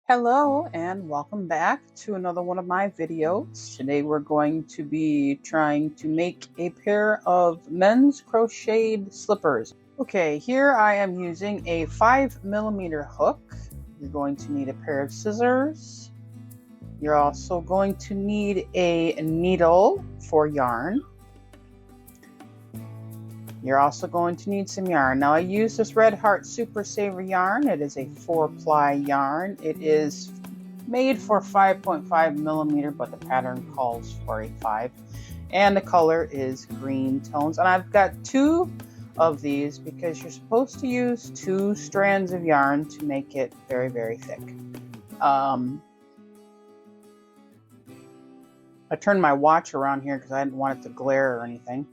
Hello and welcome back to another one of my videos. Today we're going to be trying to make a pair of men's crocheted slippers. Okay, here I am using a 5mm hook. You're going to need a pair of scissors. You're also going to need a needle for yarn. You're also going to need some yarn. Now I use this Red Heart Super Saver yarn. It is a 4-ply yarn. It is made for 5.5mm, but the pattern calls for a 5. And the color is green tones. And I've got 2 of these because you're supposed to use 2 strands of yarn to make it very, very thick. I turned my watch around here because I didn't want it to glare or anything.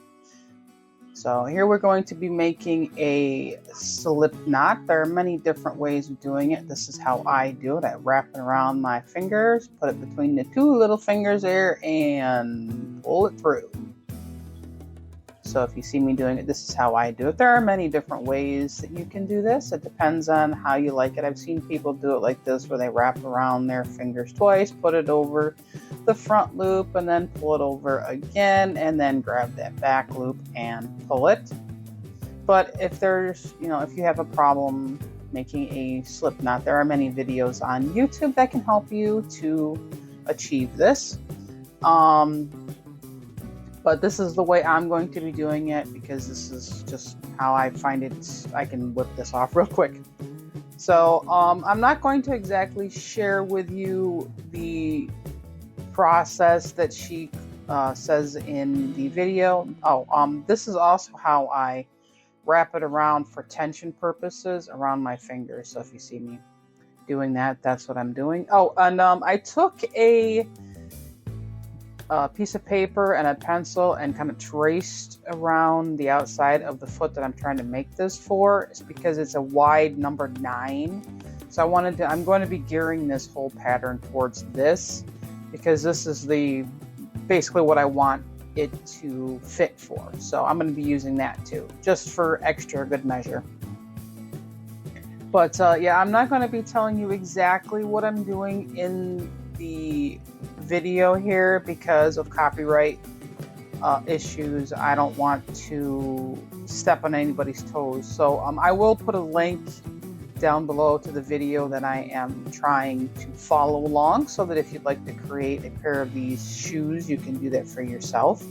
So here we're going to be making a slip knot. There are many different ways of doing it. This is how I do it. I wrap it around my fingers, put it between the 2 little fingers there, and pull it through. So if you see me doing it, this is how I do it. There are many different ways that you can do this. It depends on how you like it. I've seen people do it like this, where they wrap around their fingers twice, put it over the front loop, and then pull it over again, and then grab that back loop and pull it. But if there's, if you have a problem making a slip knot, there are many videos on YouTube that can help you to achieve this. But this is the way I'm going to be doing it because this is just how I find it. I can whip this off real quick. So I'm not going to exactly share with you the process that she says in the video. This is also how I wrap it around for tension purposes around my fingers. So if you see me doing that, that's what I'm doing. Oh, and I took a piece of paper and a pencil and kind of traced around the outside of the foot that I'm trying to make this for. It's because it's a wide number 9. So I'm going to be gearing this whole pattern towards this because this is basically what I want it to fit for. So I'm going to be using that too, just for extra good measure. But yeah, I'm not going to be telling you exactly what I'm doing in the video here because of copyright issues. I don't want to step on anybody's toes. So I will put a link down below to the video that I am trying to follow along, so that if you'd like to create a pair of these shoes, you can do that for yourself.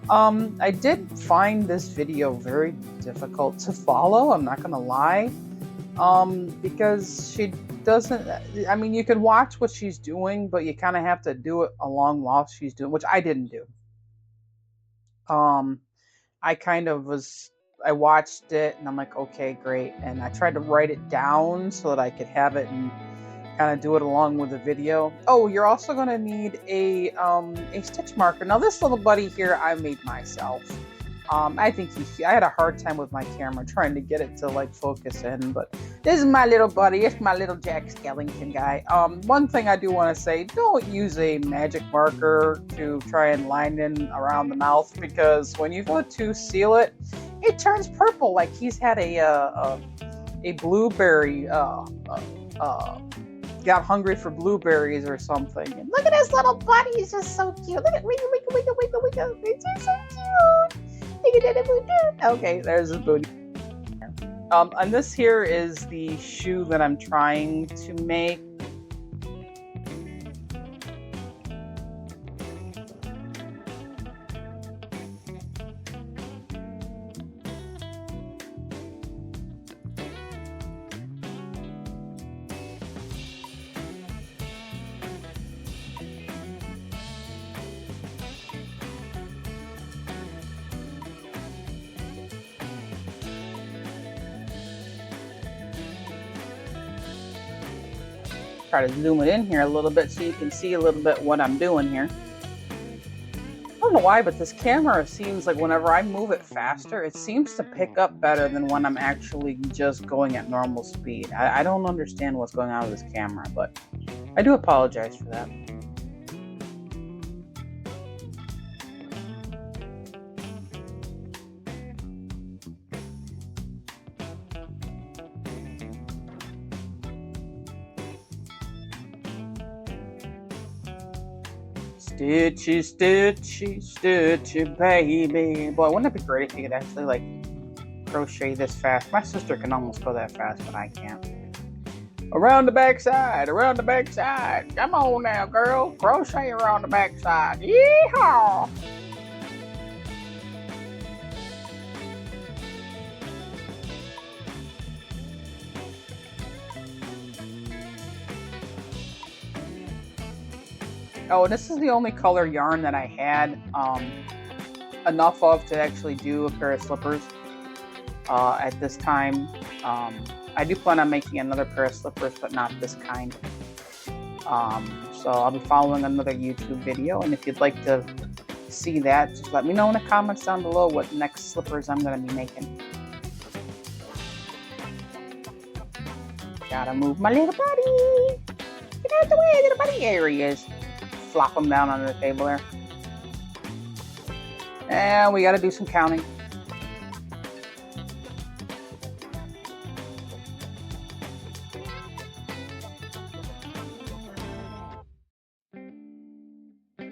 I did find this video very difficult to follow, I'm not gonna lie, because she doesn't, you can watch what she's doing, but you kind of have to do it along while she's doing, which I didn't do. I watched it and I'm like, okay, great. And I tried to write it down so that I could have it and kind of do it along with the video. Oh, you're also going to need a stitch marker. Now this little buddy here, I made myself. I think I had a hard time with my camera trying to get it to focus in, but this is my little buddy. It's my little Jack Skellington guy. One thing I do want to say, don't use a magic marker to try and line in around the mouth, because when you go to seal it, it turns purple like he's had a blueberry, got hungry for blueberries or something. And look at his little buddy, he's just so cute. Look at wiggle, wiggle, wiggle, wiggle, wiggle. He's just so cute. Okay, there's his booty. And this here is the shoe that I'm trying to make. Try to zoom it in here a little bit so you can see a little bit what I'm doing here. I don't know why, but this camera seems like whenever I move it faster, it seems to pick up better than when I'm actually just going at normal speed. I don't understand what's going on with this camera, but I do apologize for that. Stitchy, stitchy, stitchy, baby. Boy, wouldn't it be great if you could actually like crochet this fast? My sister can almost go that fast, but I can't. Around the backside, around the backside. Come on now, girl. Crochet around the backside. Yeehaw! Oh, this is the only color yarn that I had enough of to actually do a pair of slippers at this time. I do plan on making another pair of slippers, but not this kind. So I'll be following another YouTube video, and if you'd like to see that, just let me know in the comments down below what next slippers I'm going to be making. Gotta move my little buddy. Get out the way, little buddy. There he is. Flop them down on the table there. And we got to do some counting. I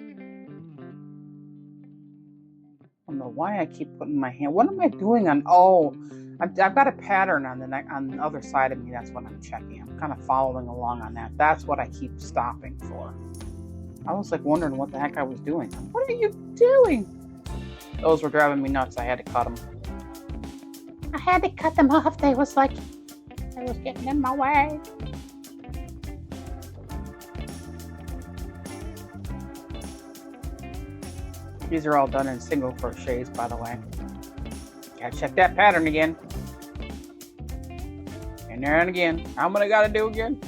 don't know why I keep putting my hand. What am I doing on? Oh, I've got a pattern on the other side of me. That's what I'm checking. I'm kind of following along on that. That's what I keep stopping for. I was like wondering what the heck I was doing. What are you doing? Those were driving me nuts. I had to cut them. I had to cut them off. They was getting in my way. These are all done in single crochets, by the way. Gotta check that pattern again. And there and again. How many I gotta do again?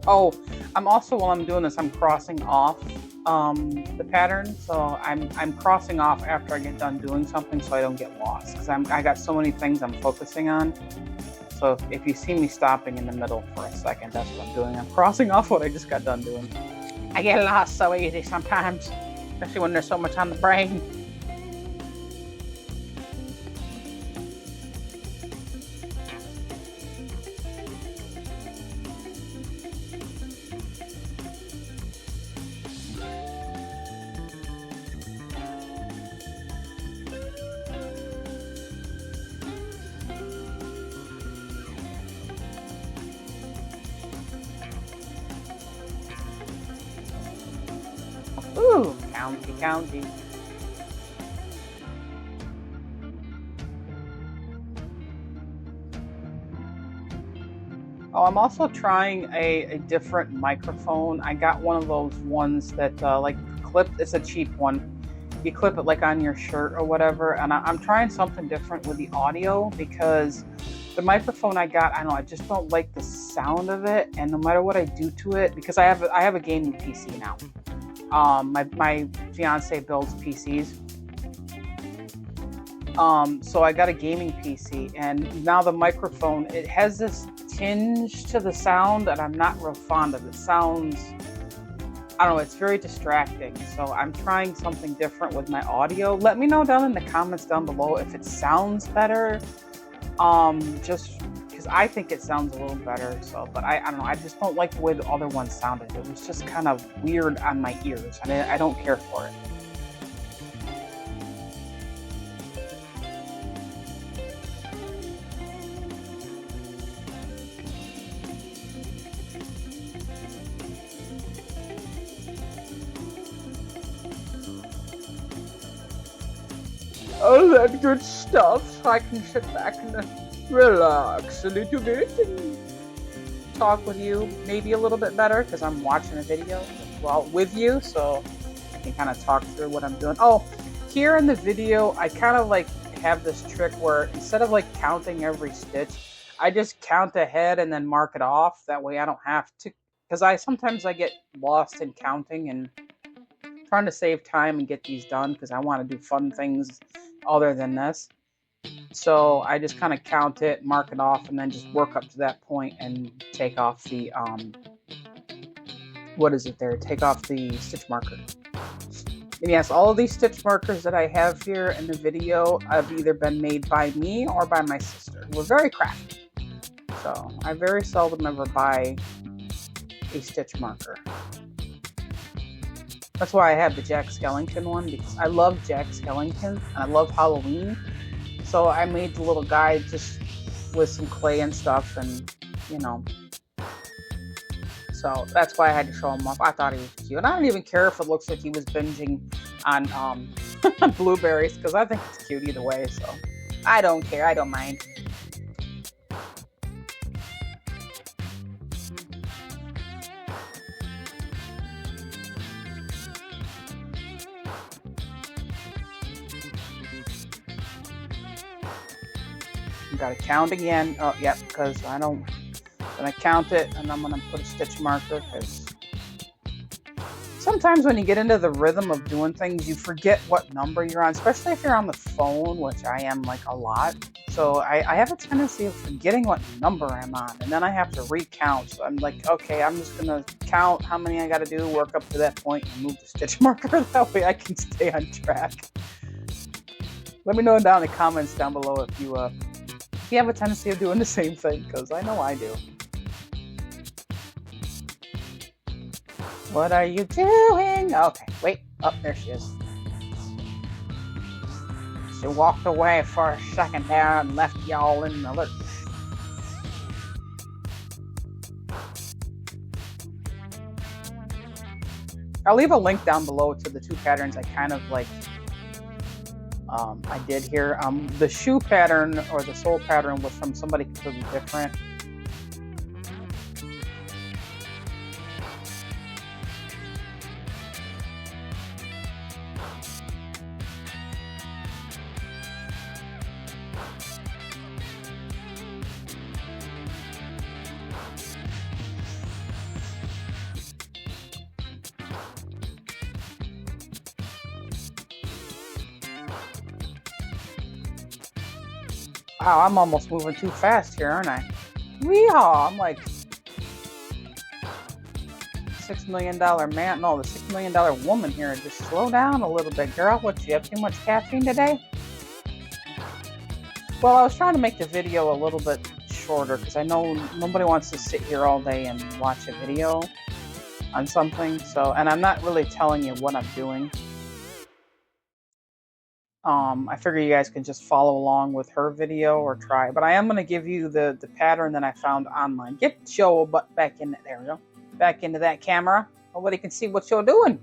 Oh, I'm also, while I'm doing this, I'm crossing off the pattern. So I'm crossing off after I get done doing something so I don't get lost. Because I got so many things I'm focusing on. So if you see me stopping in the middle for a second, that's what I'm doing. I'm crossing off what I just got done doing. I get lost so easy sometimes, especially when there's so much on the brain. Ooh, county. Oh, I'm also trying a different microphone. I got one of those ones that like clipped. It's a cheap one. You clip it like on your shirt or whatever. And I'm trying something different with the audio because the microphone I got, I don't know, I just don't like the sound of it. And no matter what I do to it, because I have a gaming PC now. My fiance builds PCs. So I got a gaming PC, and now the microphone, it has this tinge to the sound that I'm not real fond of. It sounds, I don't know, it's very distracting. So I'm trying something different with my audio. Let me know down in the comments down below if it sounds better. Just because I think it sounds a little better. So, but I don't know, I just don't like the way the other one sounded. It was just kind of weird on my ears, and I don't care for it. All that good stuff, so I can sit back and relax a little bit and talk with you maybe a little bit better because I'm watching a video with you, so I can kind of talk through what I'm doing. Oh, here in the video, I kind of like have this trick where instead of like counting every stitch, I just count ahead and then mark it off. That way I don't have to, because sometimes I get lost in counting and trying to save time and get these done because I want to do fun things other than this. So I just kind of count it, mark it off, and then just work up to that point and take off the take off the stitch marker. And yes, all of these stitch markers that I have here in the video have either been made by me or by my sister. We're very crafty, so I very seldom ever buy a stitch marker. That's why I have the Jack Skellington one, because I love Jack Skellington and I love Halloween. So I made the little guy just with some clay and stuff, and you know, so that's why I had to show him off. I thought he was cute. And I don't even care if it looks like he was binging on blueberries, because I think it's cute either way. So I don't care. I don't mind. Gotta count again. Oh, yeah, because I'm gonna count it, and I'm gonna put a stitch marker, because sometimes when you get into the rhythm of doing things, you forget what number you're on, especially if you're on the phone, which I am like a lot. So I have a tendency of forgetting what number I'm on, and then I have to recount. So I'm like, okay, I'm just gonna count how many I gotta do, work up to that point, and move the stitch marker. That way I can stay on track. Let me know down in the comments down below if you have a tendency of doing the same thing, because I know I do. What are you doing? Okay, wait. Oh, there she is. She walked away for a second there and left y'all in the lurch. I'll leave a link down below to the two patterns I kind of like I did here. The shoe pattern or the sole pattern was from somebody completely different. Wow, I'm almost moving too fast here, aren't I? Weehaw! I'm like $6 million man. No, the $6 million woman here. Just slow down a little bit, girl. What, you have too much caffeine today? Well, I was trying to make the video a little bit shorter, because I know nobody wants to sit here all day and watch a video on something. So, and I'm not really telling you what I'm doing. I figure you guys can just follow along with her video or try. But I am going to give you the pattern that I found online. Get your butt back in there we go. Back into that camera. Nobody can see what you're doing.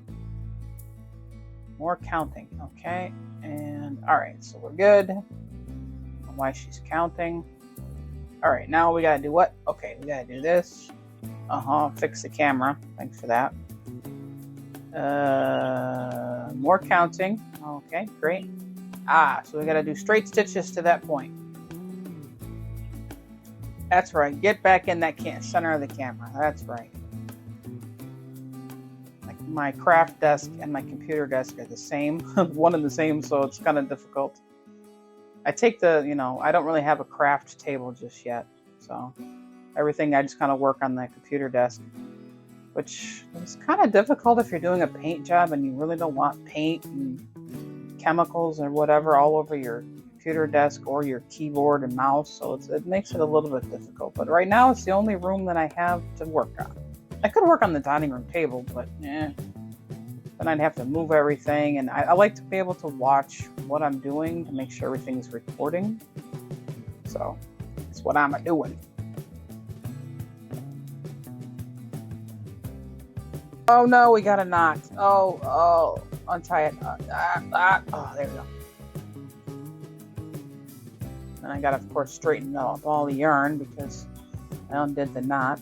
More counting. Okay. And all right. So we're good. I don't know why she's counting. All right. Now we got to do what? Okay. We got to do this. Fix the camera. Thanks for that. More counting. Okay. Great. So we got to do straight stitches to that point. That's right. Get back in that center of the camera. That's right. Like my craft desk and my computer desk are the same. One and the same, so it's kind of difficult. I take I don't really have a craft table just yet. So everything I just kind of work on the computer desk, which is kind of difficult if you're doing a paint job and you really don't want paint and chemicals or whatever all over your computer desk or your keyboard and mouse, so it makes it a little bit difficult. But right now it's the only room that I have to work on. I could work on the dining room table, but then I'd have to move everything, and I like to be able to watch what I'm doing to make sure everything's recording. So that's what I'm doing. Oh no, we got a knot. Oh, untie it. Oh, there we go. And I got to, of course, straighten up all the yarn because I undid the knot.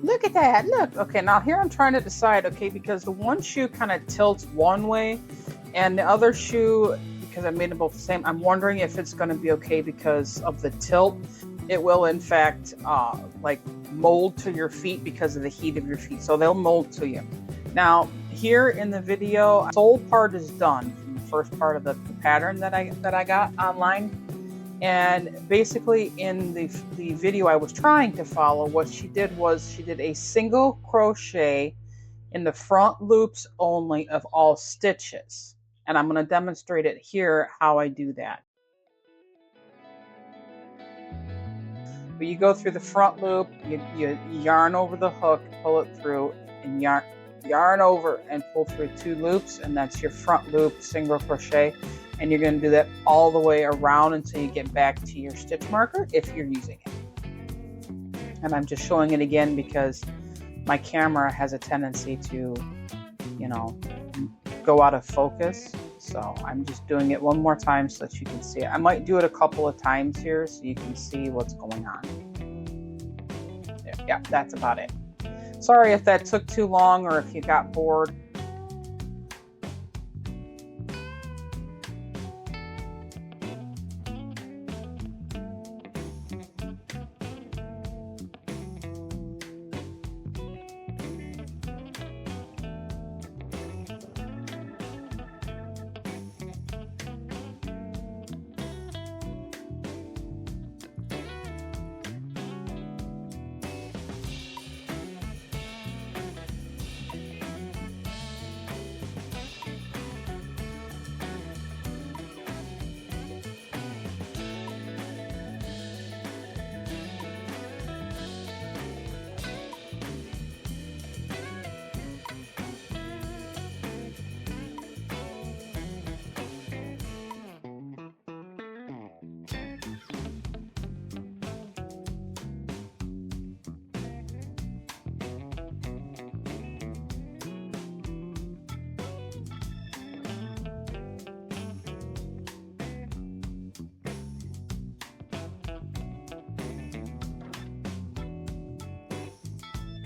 Look at that, look. Okay, now here I'm trying to decide, okay, because the one shoe kind of tilts one way and the other shoe, because I made them both the same, I'm wondering if it's going to be okay because of the tilt. It will in fact like mold to your feet because of the heat of your feet, so they'll mold to you. Now here in the video, the sole part is done from the first part of the pattern that I got online. And basically in the video I was trying to follow, what she did was she did a single crochet in the front loops only of all stitches. And I'm going to demonstrate it here how I do that. But you go through the front loop, you yarn over the hook, pull it through, and yarn over and pull through 2 loops, and that's your front loop single crochet. And you're going to do that all the way around until you get back to your stitch marker if you're using it. And I'm just showing it again because my camera has a tendency to, you know, go out of focus. So I'm just doing it one more time so that you can see it. I might do it a couple of times here so you can see what's going on. Yeah, that's about it. Sorry if that took too long or if you got bored.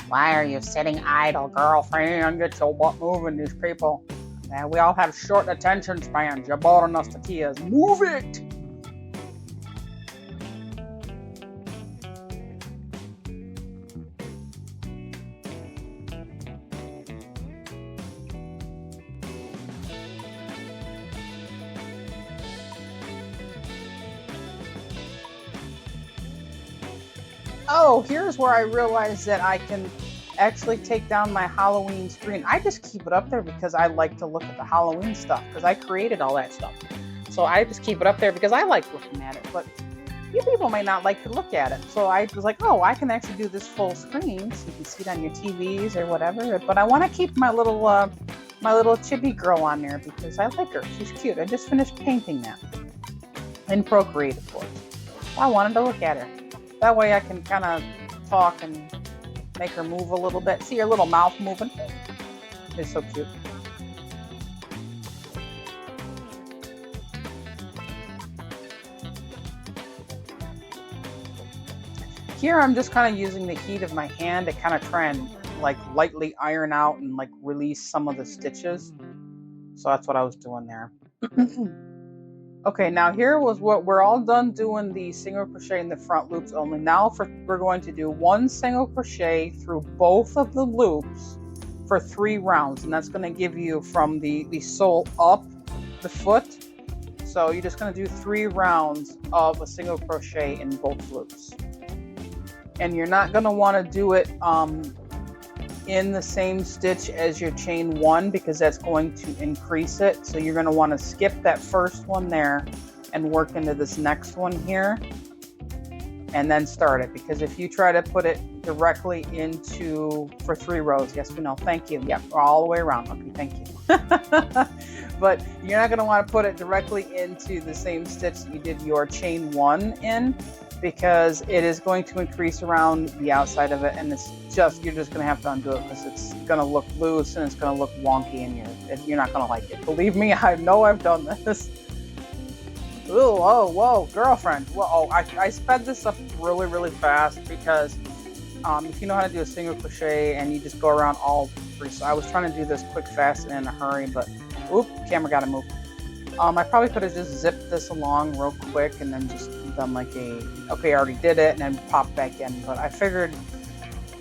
Why are you sitting idle, girlfriend? Get your butt moving, these people. Man, we all have short attention spans. You're boring us to tears. Move it! Oh, here's where I realized that I can actually take down my Halloween screen. I just keep it up there because I like to look at the Halloween stuff because I created all that stuff. So I just keep it up there because I like looking at it, but you people may not like to look at it. So I was like, oh, I can actually do this full screen so you can see it on your TVs or whatever. But I want to keep my little chibi girl on there because I like her. She's cute. I just finished painting that in Procreate, of course. I wanted to look at her. That way I can kind of talk and make her move a little bit. See her little mouth moving? It's so cute. Here I'm just kind of using the heat of my hand to kind of try and like lightly iron out and like release some of the stitches. So that's what I was doing there. Okay, now here was what we're all done doing the single crochet in the front loops only. Now we're going to do 1 single crochet through both of the loops for 3 rounds, and that's going to give you from the sole up the foot. So you're just going to do 3 rounds of a single crochet in both loops, and you're not going to want to do it in the same stitch as your chain 1 because that's going to increase it. So you're going to want to skip that first one there and work into this next one here and then start it, because if you try to put it directly into for 3 rows, yes, we know, thank you, yep, all the way around, okay, thank you. But you're not going to want to put it directly into the same stitch that you did your chain 1 in, because it is going to increase around the outside of it, and you're just going to have to undo it because it's going to look loose and it's going to look wonky, and you're not going to like it. Believe me, I know I've done this. Ooh, oh, whoa, girlfriend. Whoa, I sped this up really, really fast because if you know how to do a single crochet and you just go around all three. So I was trying to do this quick, fast, and in a hurry, but oop, camera gotta move. I probably could have just zipped this along real quick and then just done like okay, I already did it, and then pop back in. But I figured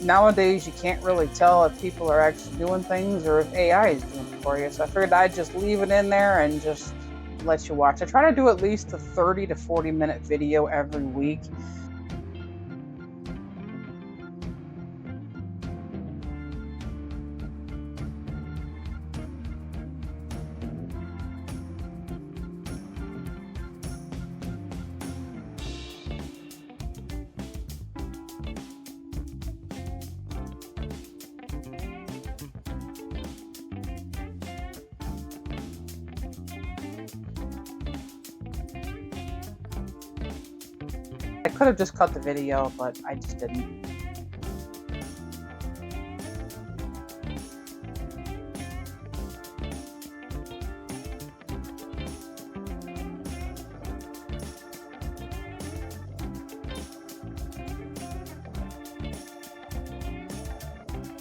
nowadays you can't really tell if people are actually doing things or if AI is doing it for you. So I figured I'd just leave it in there and just let you watch. I try to do at least a 30 to 40 minute video every week. I could have just cut the video, but I just didn't.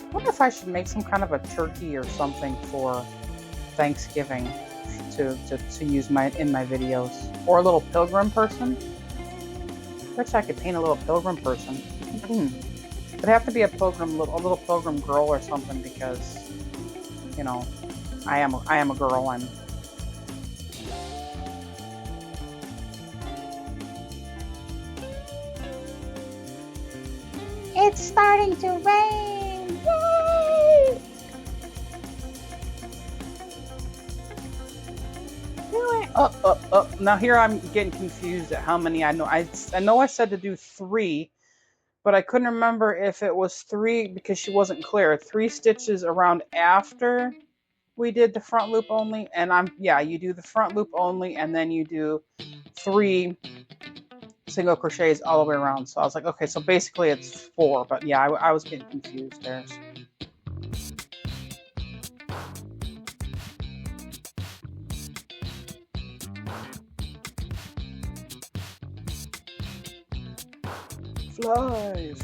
I wonder if I should make some kind of a turkey or something for Thanksgiving to use in my videos, or a little pilgrim person. I wish I could paint a little pilgrim person. It'd have to be a little pilgrim girl or something, because, you know, I am a girl. It's starting to rain! Yay! Now here I'm getting confused at how many I know. I know I said to do 3, but I couldn't remember if it was 3 because she wasn't clear. 3 stitches around after we did the front loop only, and you do the front loop only, and then you do 3 single crochets all the way around. So I was like, okay, so basically it's 4, but yeah, I was getting confused there.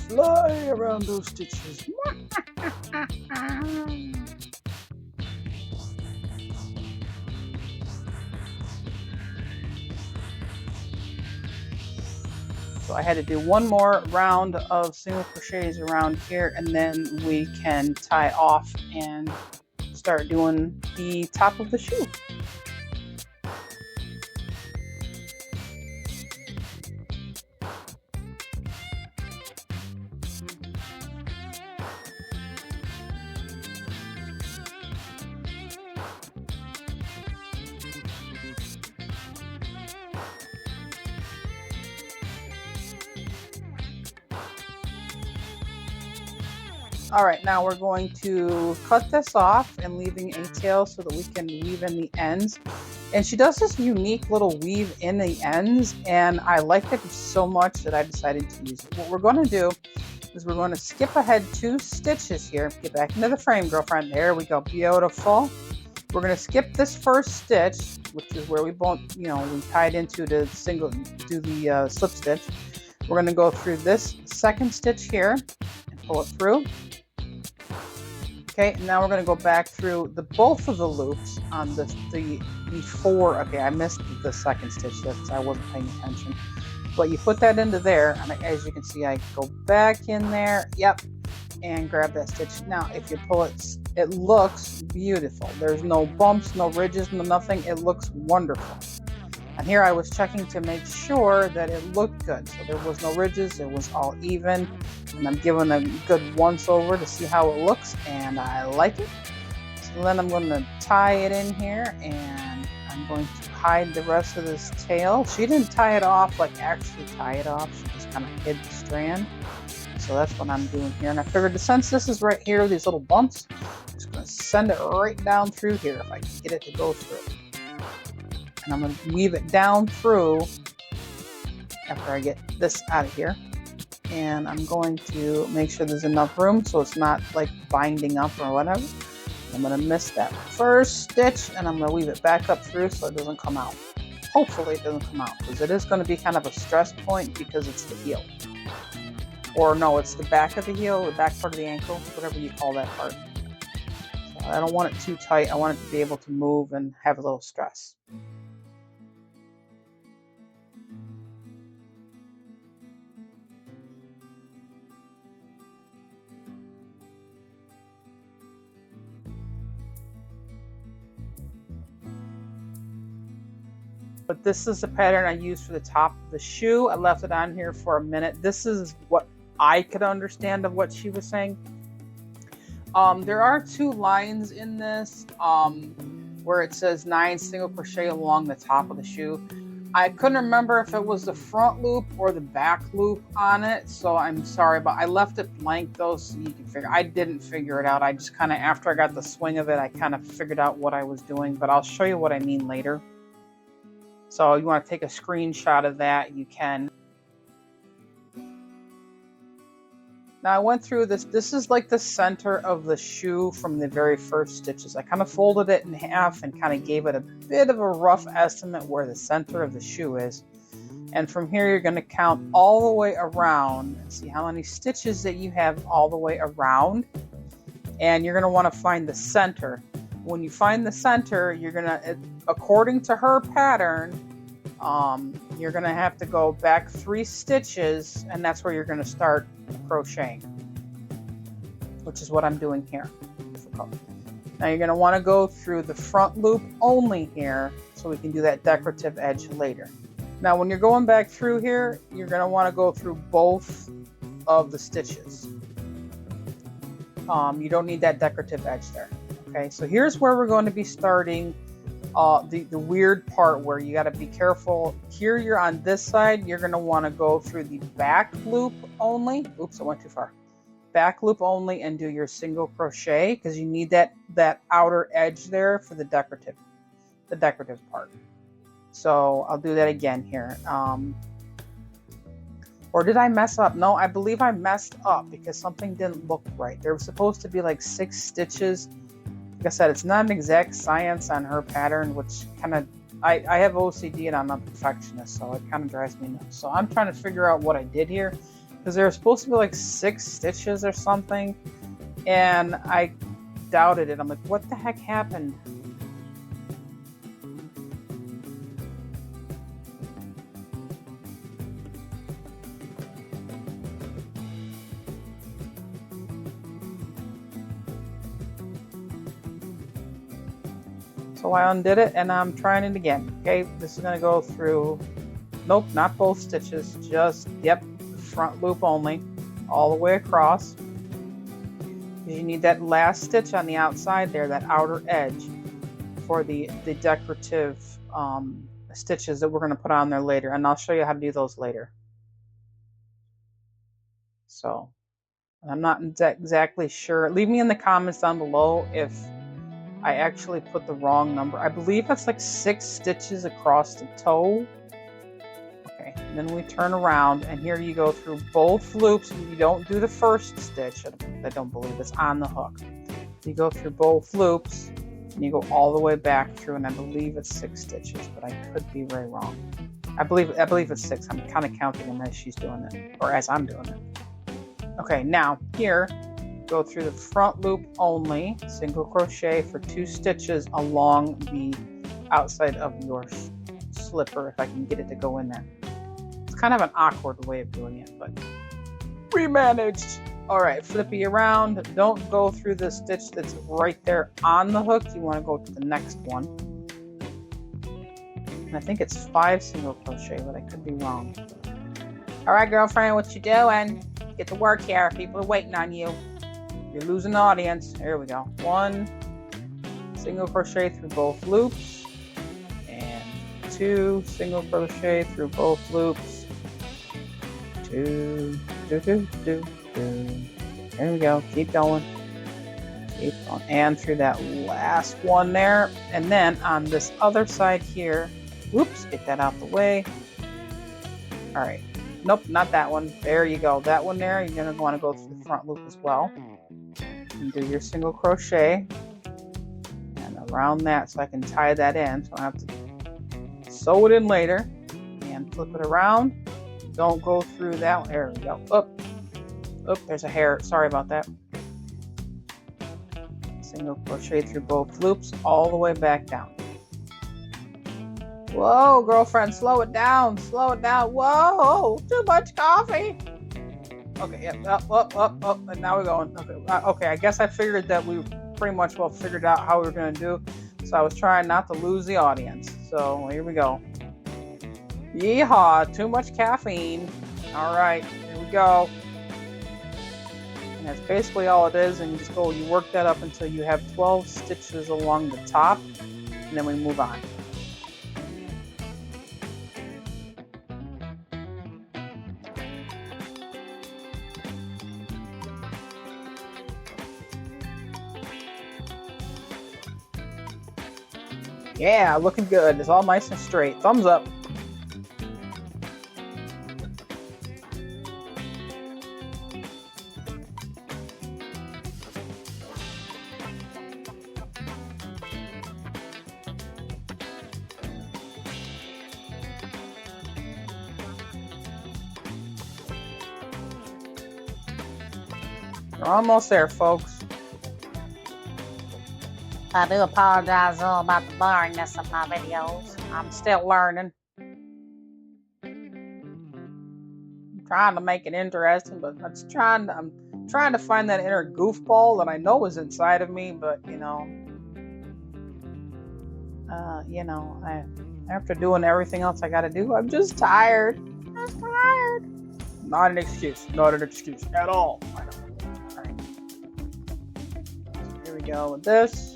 Fly around those stitches. So I had to do one more round of single crochets around here, and then we can tie off and start doing the top of the shoe. All right, now we're going to cut this off and leaving a tail so that we can weave in the ends. And she does this unique little weave in the ends, and I liked it so much that I decided to use it. What we're going to do is we're going to skip ahead 2 stitches here. Get back into the frame, girlfriend. There we go. Beautiful. We're going to skip this first stitch, which is where we both, we tied into the slip stitch. We're going to go through this second stitch here and pull it through. Okay, and now we're going to go back through both of the loops on the 4. Okay, I missed the second stitch because I wasn't paying attention. But you put that into there, and as you can see, I go back in there, yep, and grab that stitch. Now, if you pull it, it looks beautiful. There's no bumps, no ridges, no nothing. It looks wonderful. And here I was checking to make sure that it looked good. So there was no ridges, it was all even. And I'm giving a good once over to see how it looks, and I like it. So then I'm going to tie it in here, and I'm going to hide the rest of this tail. She didn't tie it off, like actually tie it off. She just kind of hid the strand. So that's what I'm doing here. And I figured since this is right here, these little bumps, I'm just going to send it right down through here if I can get it to go through. And I'm going to weave it down through after I get this out of here. And I'm going to make sure there's enough room so it's not like binding up or whatever. I'm going to miss that first stitch, and I'm going to weave it back up through so it doesn't come out. Hopefully it doesn't come out, because it is going to be kind of a stress point because it's the heel. or no, it's the back of the heel, the back part of the ankle, whatever you call that part. So I don't want it too tight. I want it to be able to move and have a little stress. But this is the pattern I used for the top of the shoe. I left it on here for a minute. This is what I could understand of what she was saying. There are 2 lines in this where it says 9 single crochet along the top of the shoe. I couldn't remember if it was the front loop or the back loop on it, so I'm sorry, but I left it blank though, so you can figure. I didn't figure it out. I just kind of, after I got the swing of it, I kind of figured out what I was doing, but I'll show you what I mean later. So you want to take a screenshot of that, you can. Now I went through this. This is like the center of the shoe from the very first stitches. I kind of folded it in half and kind of gave it a bit of a rough estimate where the center of the shoe is. And from here you're going to count all the way around and see how many stitches that you have all the way around. And you're going to want to find the center. When you find the center, you're going to, according to her pattern, you're going to have to go back 3 stitches, and that's where you're going to start crocheting, which is what I'm doing here. Now you're going to want to go through the front loop only here, so we can do that decorative edge later. Now when you're going back through here, you're going to want to go through both of the stitches. You don't need that decorative edge there. Okay, so here's where we're going to be starting the weird part where you got to be careful. Here you're on this side, you're going to want to go through the back loop only. Oops, I went too far. Back loop only and do your single crochet because you need that outer edge there for the decorative part. So I'll do that again here. Or did I mess up? No, I believe I messed up because something didn't look right. There was supposed to be like 6 stitches. Like I said, it's not an exact science on her pattern, which kind of, I have OCD and I'm a perfectionist, so it kind of drives me nuts. So I'm trying to figure out what I did here, because there was supposed to be like 6 stitches or something, and I doubted it. I'm like, what the heck happened? So I undid it and I'm trying it again. Okay, this is going to go through, nope, not both stitches, just, yep, the front loop only, all the way across. You need that last stitch on the outside there, that outer edge, for the decorative stitches that we're going to put on there later. And I'll show you how to do those later. So, I'm not exactly sure. Leave me in the comments down below if I actually put the wrong number. I believe that's like 6 stitches across the toe. Okay, and then we turn around and here you go through both loops. You don't do the first stitch. I don't believe it's on the hook. You go through both loops and you go all the way back through, and I believe it's 6 stitches, but I could be very wrong. I believe it's 6. I'm kind of counting them as she's doing it, or as I'm doing it. Okay, now here, go through the front loop only, single crochet for 2 stitches along the outside of your slipper, if I can get it to go in there. It's kind of an awkward way of doing it, but we managed. All right, flip you around. Don't go through the stitch that's right there on the hook. You want to go to the next one. And I think it's 5 single crochet, but I could be wrong. All right, girlfriend, what you doing? Get to work here. People are waiting on you. You're losing the audience. Here we go. 1 single crochet through both loops, and 2 single crochet through both loops. 2, 2, 2, 2, 2. There we go. Keep going. Keep going. And through that last one there. And then on this other side here, whoops, get that out the way. All right. Nope, not that one. There you go. That one there, you're going to want to go through the front loop as well. And do your single crochet and around that, so I can tie that in, so I have to sew it in later, and flip it around. Don't go through that one. There we go. Up. Oop, there's a hair. Sorry about that. Single crochet through both loops all the way back down. Whoa, girlfriend, slow it down. Slow it down. Whoa, too much coffee. Okay, yep, up, and now we're going. Okay, I guess I figured that we pretty much figured out how we were going to do. So I was trying not to lose the audience. So here we go. Yeehaw, too much caffeine. All right, here we go. And that's basically all it is. And you work that up until you have 12 stitches along the top. And then we move on. Yeah, looking good. It's all nice and straight. Thumbs up. We're almost there, folks. I do apologize about the boringness of my videos. I'm still learning. I'm trying to make it interesting, but I'm trying to find that inner goofball that I know is inside of me, but after doing everything else I gotta do, I'm just tired. I'm tired. Not an excuse. Not an excuse at all. All right. So here we go with this.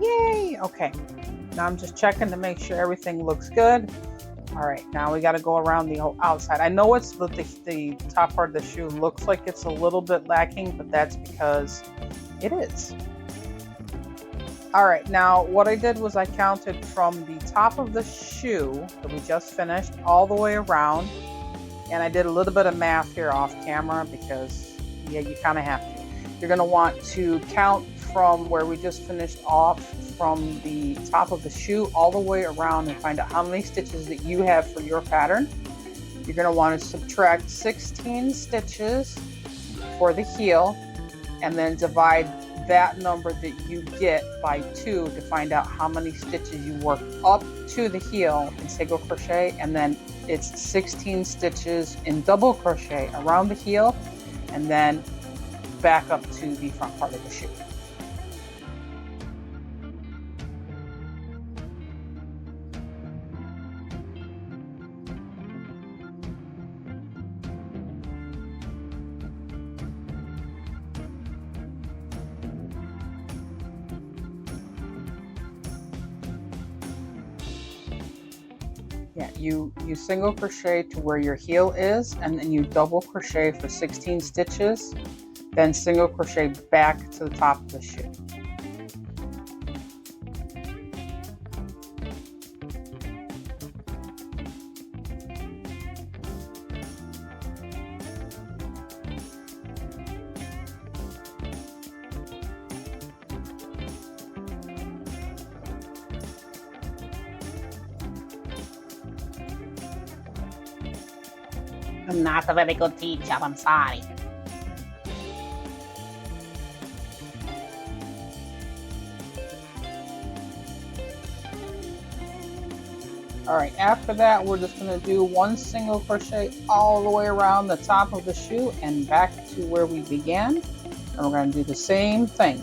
Yay! Okay, now I'm just checking to make sure everything looks good. All right, now we got to go around the whole outside. I know it's the top part of the shoe looks like it's a little bit lacking, but that's because it is. All right, now what I did was I counted from the top of the shoe that we just finished all the way around, and I did a little bit of math here off camera because, yeah, you kind of have to. You're going to want to count from where we just finished off from the top of the shoe all the way around and find out how many stitches that you have for your pattern. You're going to want to subtract 16 stitches for the heel and then divide that number that you get by 2 to find out how many stitches you work up to the heel in single crochet, and then it's 16 stitches in double crochet around the heel and then back up to the front part of the shoe. Yeah, you single crochet to where your heel is, and then you double crochet for 16 stitches, then single crochet back to the top of the shoe. I'm not a very good teacher, I'm sorry. All right, after that, we're just going to do one single crochet all the way around the top of the shoe and back to where we began. And we're going to do the same thing.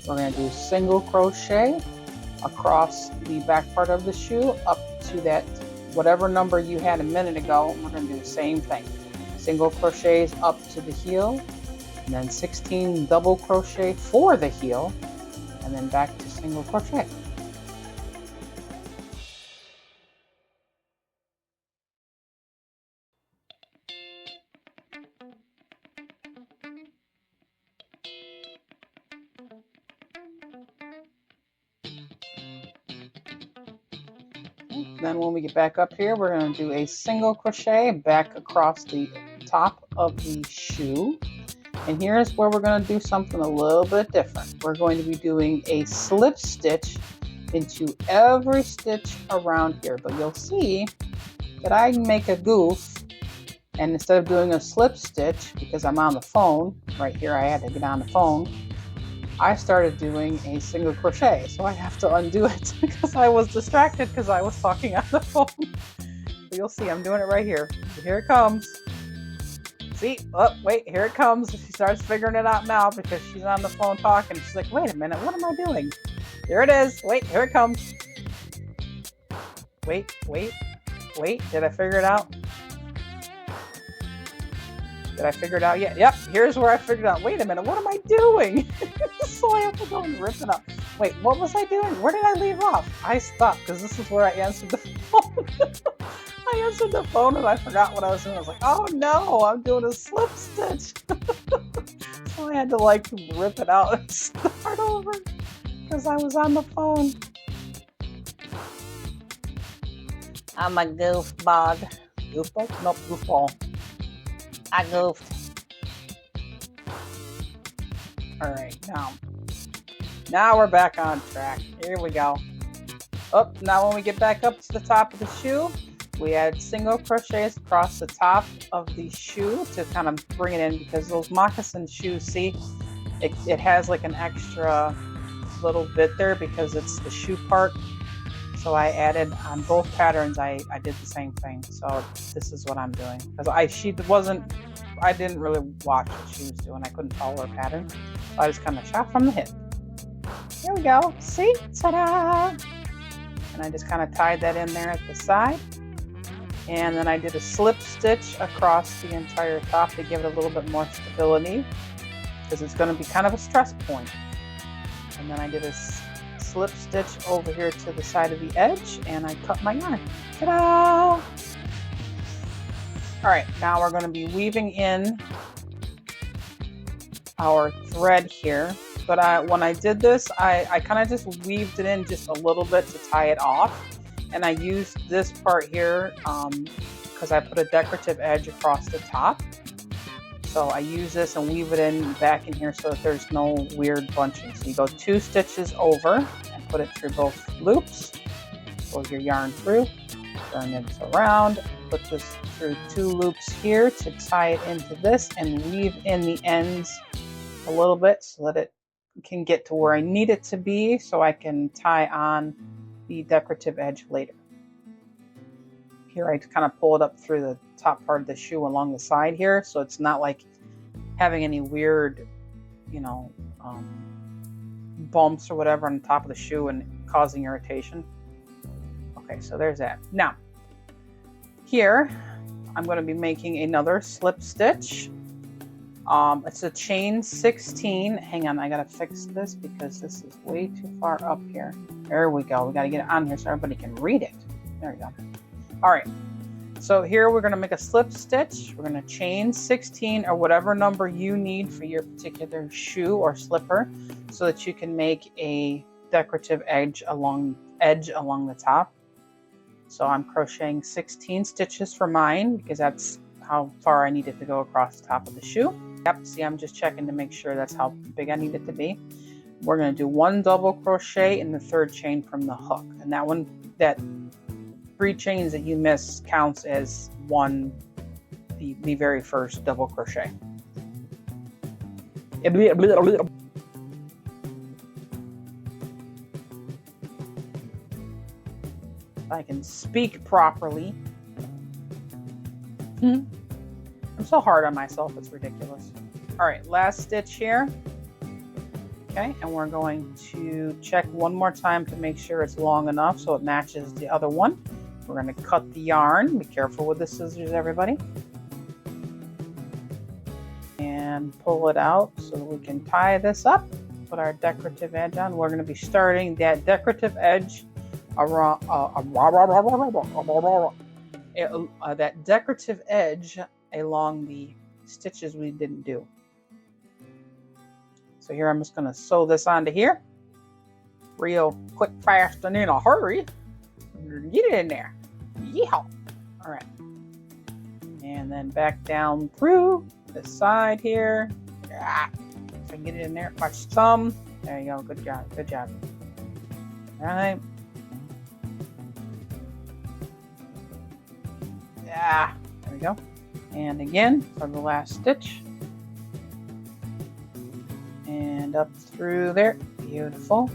We're going to do single crochet across the back part of the shoe up to that whatever number you had a minute ago. We're going to do the same thing. Single crochets up to the heel, and then 16 double crochet for the heel, and then back to single crochet. Then when we get back up here, we're going to do a single crochet back across the top of the shoe, And here's where we're going to do something a little bit different. We're going to be doing a slip stitch into every stitch around here, but you'll see that I make a goof, and instead of doing a slip stitch, because I'm on the phone, right here I had to get on the phone, I started doing a single crochet. So I have to undo it because I was distracted because I was talking on the phone. So you'll see I'm doing it right here. Here it comes. See, oh wait, here it comes. She starts figuring it out now because she's on the phone talking. She's like, wait a minute, what am I doing? Here it is. Wait, here it comes. Wait, did I figure it out? Did I figure it out yet? Yep, here's where I figured out. Wait a minute, what am I doing? So I have to go and rip it up. Wait, what was I doing? Where did I leave off? I stopped because this is where I answered the phone. I answered the phone and I forgot what I was doing. I was like, oh no, I'm doing a slip stitch. So I had to like rip it out and start over because I was on the phone. I'm a goofball. Goofball? Nope, goofball. I goofed. Alright, now we're back on track. Here we go. Oh, now when we get back up to the top of the shoe, we add single crochets across the top of the shoe to kind of bring it in, because those moccasin shoes, see, it has like an extra little bit there because it's the shoe part. So I added on both patterns, I did the same thing. So this is what I'm doing. Because I didn't really watch what she was doing. I couldn't follow her pattern. So I just kind of shot from the hip. Here we go. See? Ta-da! And I just kind of tied that in there at the side. And then I did a slip stitch across the entire top to give it a little bit more stability, because it's going to be kind of a stress point. And then I did a slip stitch over here to the side of the edge, and I cut my yarn. Ta-da! All right, now we're going to be weaving in our thread here. But when I did this, I kind of just weaved it in just a little bit to tie it off. And I used this part here because I put a decorative edge across the top. So I use this and weave it in back in here so that there's no weird bunching. So you go 2 stitches over and put it through both loops. Pull your yarn through, turn it around, put this through 2 loops here to tie it into this, and weave in the ends a little bit so that it can get to where I need it to be, so I can tie on the decorative edge later. Here I kind of pull it up through the top part of the shoe along the side here, so it's not like having any weird, bumps or whatever on the top of the shoe and causing irritation. Okay, so there's that. Now, here I'm going to be making another slip stitch. It's a chain 16. Hang on, I gotta fix this because this is way too far up here. There we go. We gotta get it on here so everybody can read it. There we go. All right. So here we're gonna make a slip stitch. We're gonna chain 16 or whatever number you need for your particular shoe or slipper, so that you can make a decorative edge along the top. So I'm crocheting 16 stitches for mine because that's how far I need it to go across the top of the shoe. Yep, see, I'm just checking to make sure that's how big I need it to be. We're going to do 1 double crochet in the 3rd chain from the hook. And that 3 chains that you miss counts as the very first double crochet. If I can speak properly. I'm so hard on myself, it's ridiculous. All right, last stitch here. Okay, and we're going to check one more time to make sure it's long enough so it matches the other one. We're going to cut the yarn. Be careful with the scissors, everybody. And pull it out so that we can tie this up. Put our decorative edge on. We're going to be starting that decorative edge around that decorative edge along the stitches we didn't do. So here I'm just going to sew this onto here real quick, fast, and in a hurry. Get it in there. Yeehaw. All right. And then back down through the side here. Ah, if I can get it in there. Watch the thumb. There you go. Good job. Good job. All right. Yeah. There we go. And again for the last stitch. And up through there. Beautiful.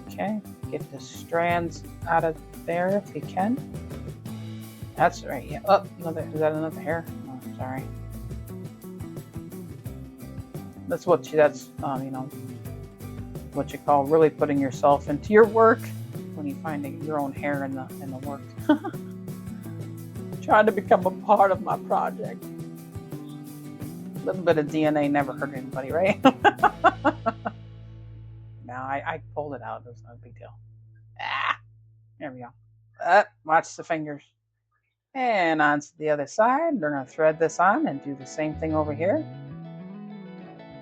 Okay. Get the strands out of there if you can. That's right. Yeah. Oh, another. Is that another hair? Oh, sorry. That's what you. That's you know, what you call really putting yourself into your work when you find your own hair in the work. Trying to become a part of my project. A little bit of DNA never hurt anybody, right? No, I pulled it out. It was no big deal. Ah, there we go. Watch the fingers. And on to the other side. We're going to thread this on and do the same thing over here.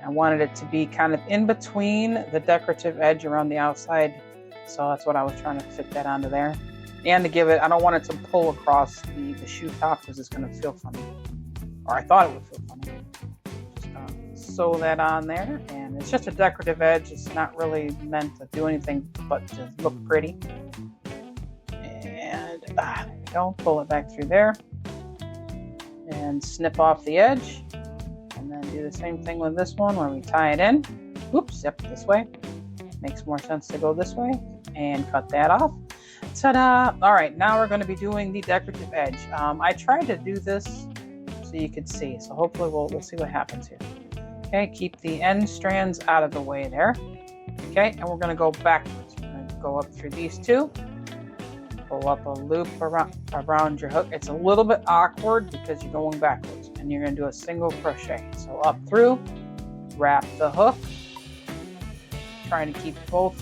I wanted it to be kind of in between the decorative edge around the outside. So that's what I was trying to fit that onto there. And to give it, I don't want it to pull across the shoe top because it's going to feel funny. Or I thought it would feel funny. Just sew that on there. And it's just a decorative edge. It's not really meant to do anything but to look pretty. And there we go. Pull it back through there. And snip off the edge. And then do the same thing with this one where we tie it in. Oops, yep, this way. Makes more sense to go this way. And cut that off. Ta-da! All right, now we're going to be doing the decorative edge. I tried to do this so you could see. So hopefully we'll see what happens here. Okay, keep the end strands out of the way there. Okay, and we're going to go backwards. We're going to go up through these two. Pull up a loop around your hook. It's a little bit awkward because you're going backwards. And you're going to do a single crochet. So up through, wrap the hook. Trying to keep both.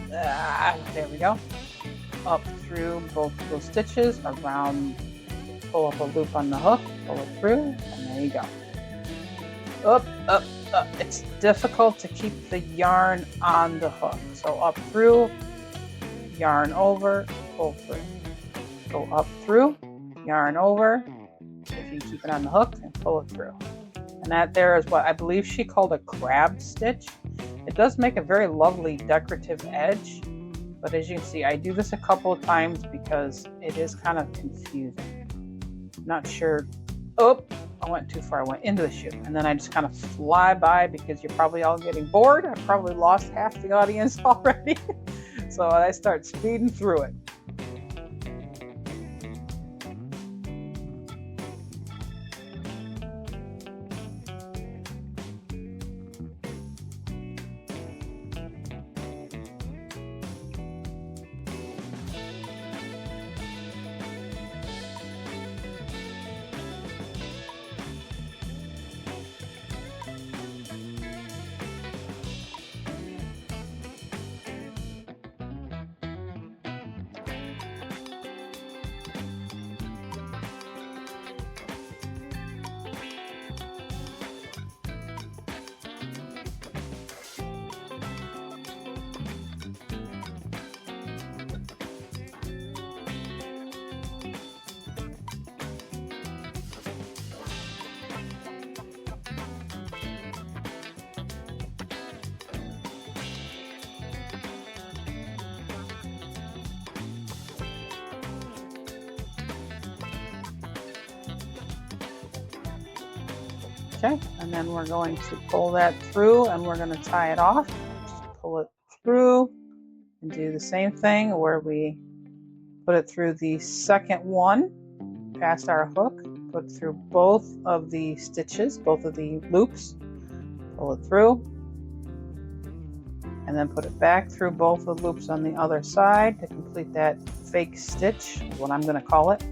There we go. Up through both of those stitches, around, pull up a loop on the hook, pull it through, and there you go. Up. It's difficult to keep the yarn on the hook. So up through, yarn over, pull through. Go up through, yarn over, if you keep it on the hook, and pull it through. And that there is what I believe she called a crab stitch. It does make a very lovely decorative edge. But as you can see, I do this a couple of times because it is kind of confusing. Not sure. Oh, I went too far. I went into the shoe. And then I just kind of fly by because you're probably all getting bored. I probably lost half the audience already. So I start speeding through it. Okay, and then we're going to pull that through and we're going to tie it off. Just pull it through and do the same thing where we put it through the second one past our hook, put through both of the stitches, both of the loops, pull it through, and then put it back through both of the loops on the other side to complete that fake stitch, is what I'm going to call it.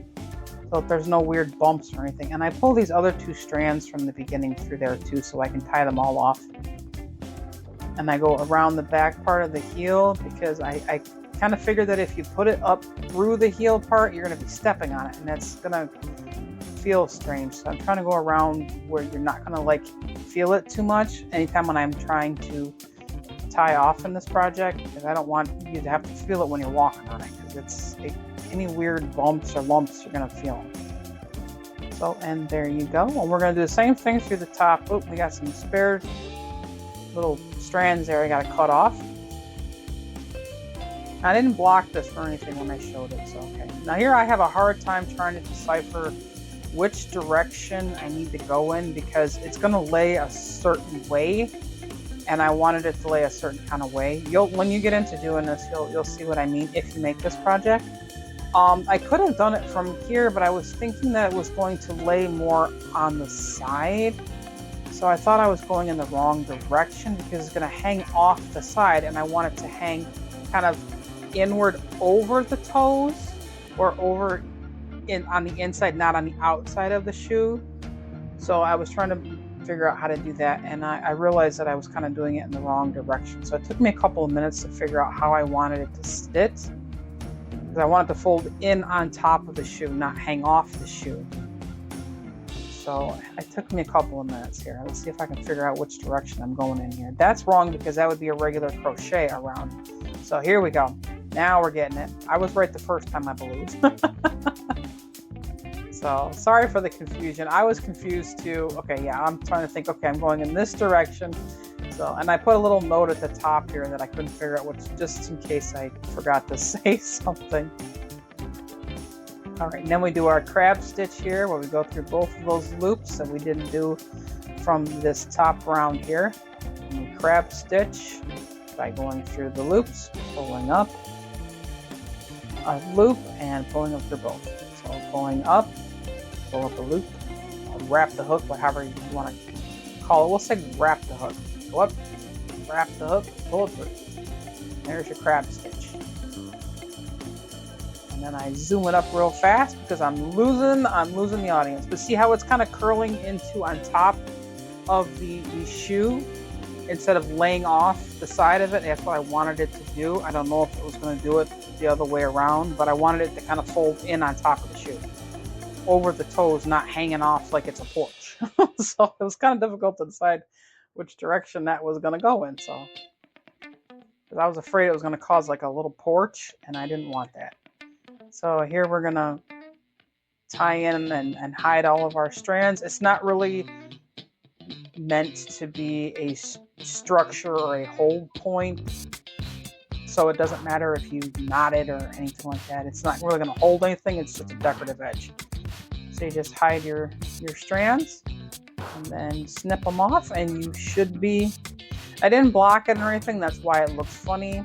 So there's no weird bumps or anything. And I pull these other two strands from the beginning through there too, so I can tie them all off. And I go around the back part of the heel because I kind of figure that if you put it up through the heel part, you're going to be stepping on it, and that's going to feel strange. So I'm trying to go around where you're not going to like feel it too much anytime when I'm trying to tie off in this project, because I don't want you to have to feel it when you're walking on it, because any weird bumps or lumps you're going to feel. So, and there you go. And we're going to do the same thing through the top. Oh, we got some spare little strands there I got to cut off. I didn't block this or anything when I showed it, so okay. Now here I have a hard time trying to decipher which direction I need to go in because it's going to lay a certain way, and I wanted it to lay a certain kind of way. When you get into doing this, you'll see what I mean if you make this project. I could have done it from here, but I was thinking that it was going to lay more on the side. So I thought I was going in the wrong direction because it's going to hang off the side, and I want it to hang kind of inward over the toes or over on the inside, not on the outside of the shoe. So I was trying to figure out how to do that, and I realized that I was kind of doing it in the wrong direction. So it took me a couple of minutes to figure out how I wanted it to sit, because I wanted to fold in on top of the shoe, not hang off the shoe. So it took me a couple of minutes here. Let's see if I can figure out which direction I'm going in here. That's wrong because that would be a regular crochet around. So here we go. Now we're getting it. I was right the first time, I believe. So sorry for the confusion. I was confused too. Okay, yeah, I'm trying to think, okay, I'm going in this direction. So, and I put a little note at the top here that I couldn't figure out which, just in case I forgot to say something. All right, and then we do our crab stitch here where we go through both of those loops that we didn't do from this top round here. And we crab stitch by going through the loops, pulling up a loop and pulling up through both. So pulling up, pull up a loop, wrap the hook, whatever you want to call it. We'll say wrap the hook. Go up, wrap the hook, pull it through. There's your crab stitch. And then I zoom it up real fast because I'm losing the audience. But see how it's kind of curling into on top of the shoe instead of laying off the side of it. That's what I wanted it to do. I don't know if it was going to do it the other way around, but I wanted it to kind of fold in on top of the shoe, over the toes, not hanging off like it's a porch. So it was kind of difficult to decide which direction that was going to go in. So, because I was afraid it was going to cause like a little porch, and I didn't want that. So here we're going to tie in and hide all of our strands. It's not really meant to be a structure or a hold point, so it doesn't matter if you knot it or anything like that. It's not really going to hold anything. It's just a decorative edge. So you just hide your strands and then snip them off, and you should be. I didn't block it or anything. That's why it looks funny.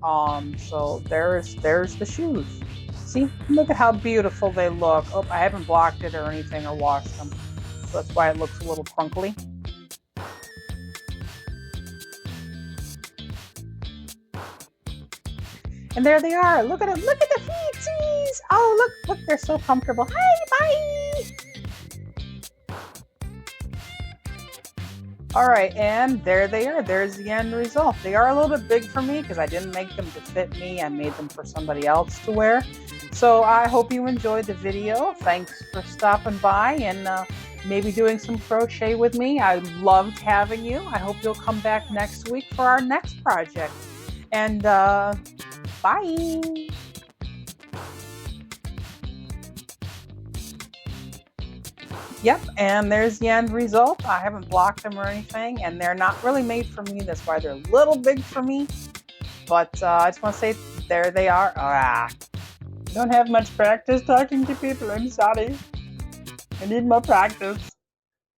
So there's the shoes. See, look at how beautiful they look. Oh, I haven't blocked it or anything or washed them, so that's why it looks a little crunkly. And there they are. Look at them. Look at the feetsies. Oh, look, they're so comfortable. Hi, bye. All right, and there they are. There's the end result. They are a little bit big for me because I didn't make them to fit me. I made them for somebody else to wear. So I hope you enjoyed the video. Thanks for stopping by and maybe doing some crochet with me. I loved having you. I hope you'll come back next week for our next project. And bye. Yep, and there's the end result. I haven't blocked them or anything, and they're not really made for me. That's why they're a little big for me. But I just want to say, there they are. Don't have much practice talking to people. I'm sorry. I need more practice.